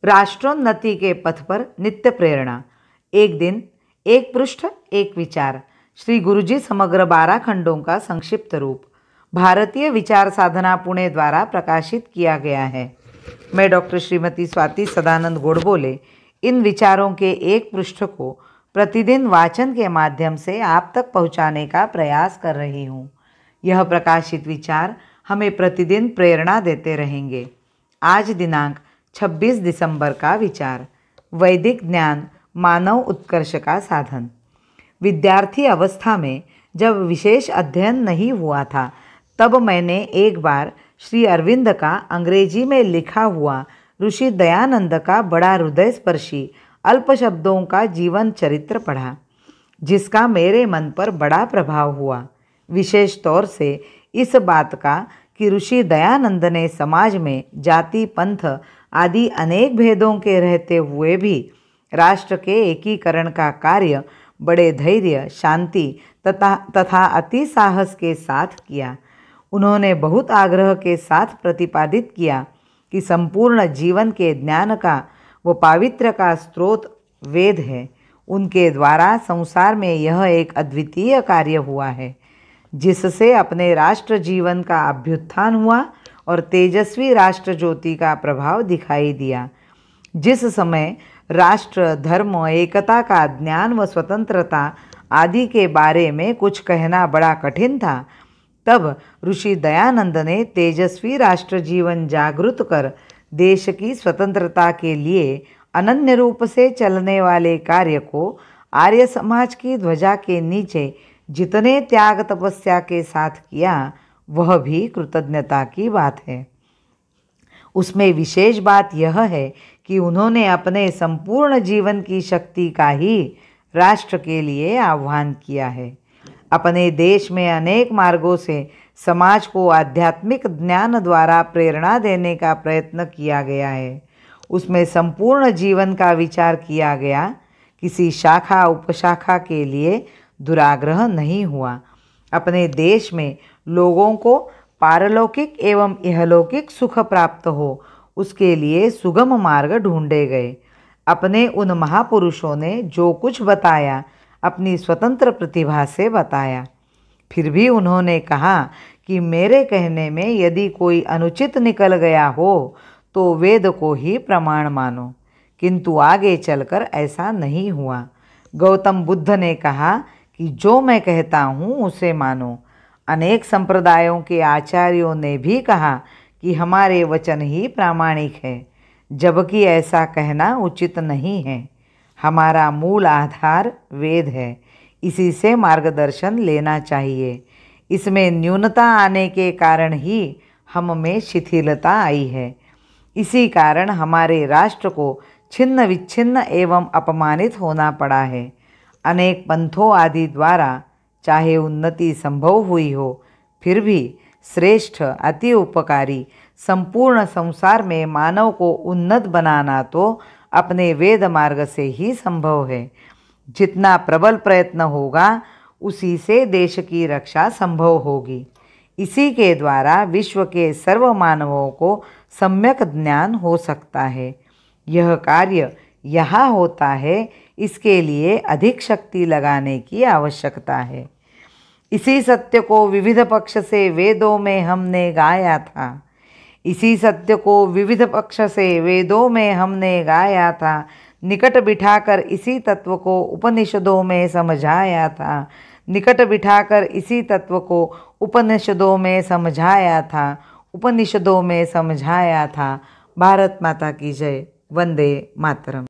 राष्ट्रोन्नति के पथ पर नित्य प्रेरणा। एक दिन, एक पृष्ठ, एक विचार। श्री गुरुजी समग्र 12 खंडों का संक्षिप्त रूप भारतीय विचार साधना पुणे द्वारा प्रकाशित किया गया है। मैं डॉक्टर श्रीमती स्वाति सदानंद गोडबोले इन विचारों के एक पृष्ठ को प्रतिदिन वाचन के माध्यम से आप तक पहुंचाने का प्रयास कर रही हूं। यह प्रकाशित विचार हमें प्रतिदिन प्रेरणा देते रहेंगे। आज दिनांक 26 दिसंबर का विचार, वैदिक ज्ञान मानव उत्कर्ष का साधन। विद्यार्थी अवस्था में जब विशेष अध्ययन नहीं हुआ था, तब मैंने एक बार श्री अरविंद का अंग्रेजी में लिखा हुआ ऋषि दयानंद का बड़ा हृदयस्पर्शी अल्प शब्दों का जीवन चरित्र पढ़ा, जिसका मेरे मन पर बड़ा प्रभाव हुआ। विशेष तौर से इस बात का कि ऋषि दयानंद ने समाज में जाति, पंथ आदि अनेक भेदों के रहते हुए भी राष्ट्र के एकीकरण का कार्य बड़े धैर्य, शांति तथा अति साहस के साथ किया। उन्होंने बहुत आग्रह के साथ प्रतिपादित किया कि संपूर्ण जीवन के ज्ञान का व पावित्र्य का स्रोत वेद है। उनके द्वारा संसार में यह एक अद्वितीय कार्य हुआ है, जिससे अपने राष्ट्र जीवन का अभ्युत्थान हुआ और तेजस्वी राष्ट्र ज्योति का प्रभाव दिखाई दिया। जिस समय राष्ट्र, धर्म, एकता का ज्ञान व स्वतंत्रता आदि के बारे में कुछ कहना बड़ा कठिन था, तब ऋषि दयानंद ने तेजस्वी राष्ट्र जीवन जागृत कर देश की स्वतंत्रता के लिए अनन्य रूप से चलने वाले कार्य को आर्य समाज की ध्वजा के नीचे जितने त्याग तपस्या के साथ किया, वह भी कृतज्ञता की बात है। उसमें विशेष बात यह है कि उन्होंने अपने संपूर्ण जीवन की शक्ति का ही राष्ट्र के लिए आह्वान किया है। अपने देश में अनेक मार्गों से समाज को आध्यात्मिक ज्ञान द्वारा प्रेरणा देने का प्रयत्न किया गया है। उसमें संपूर्ण जीवन का विचार किया गया, किसी शाखा उपशाखा के लिए दुराग्रह नहीं हुआ। अपने देश में लोगों को पारलौकिक एवं इहलौकिक सुख प्राप्त हो, उसके लिए सुगम मार्ग ढूंढे गए। अपने उन महापुरुषों ने जो कुछ बताया, अपनी स्वतंत्र प्रतिभा से बताया। फिर भी उन्होंने कहा कि मेरे कहने में यदि कोई अनुचित निकल गया हो तो वेद को ही प्रमाण मानो, किंतु आगे चलकर ऐसा नहीं हुआ। गौतम बुद्ध ने कहा कि जो मैं कहता हूँ उसे मानो। अनेक संप्रदायों के आचार्यों ने भी कहा कि हमारे वचन ही प्रामाणिक है, जबकि ऐसा कहना उचित नहीं है। हमारा मूल आधार वेद है, इसी से मार्गदर्शन लेना चाहिए। इसमें न्यूनता आने के कारण ही हम में शिथिलता आई है। इसी कारण हमारे राष्ट्र को छिन्न विच्छिन्न एवं अपमानित होना पड़ा है। अनेक पंथों आदि द्वारा चाहे उन्नति संभव हुई हो, फिर भी श्रेष्ठ, अति उपकारी संपूर्ण संसार में मानव को उन्नत बनाना तो अपने वेद मार्ग से ही संभव है। जितना प्रबल प्रयत्न होगा, उसी से देश की रक्षा संभव होगी। इसी के द्वारा विश्व के सर्व मानवों को सम्यक ज्ञान हो सकता है। यह कार्य यहाँ होता है, इसके लिए अधिक शक्ति लगाने की आवश्यकता है। इसी सत्य को विविध पक्ष से वेदों में हमने गाया था। इसी सत्य को विविध पक्ष से वेदों में हमने गाया था। निकट बिठाकर इसी तत्व को उपनिषदों में समझाया था। निकट बिठाकर इसी तत्व को उपनिषदों में समझाया था। उपनिषदों में समझाया था। भारत माता की जय। वंदे मातरम।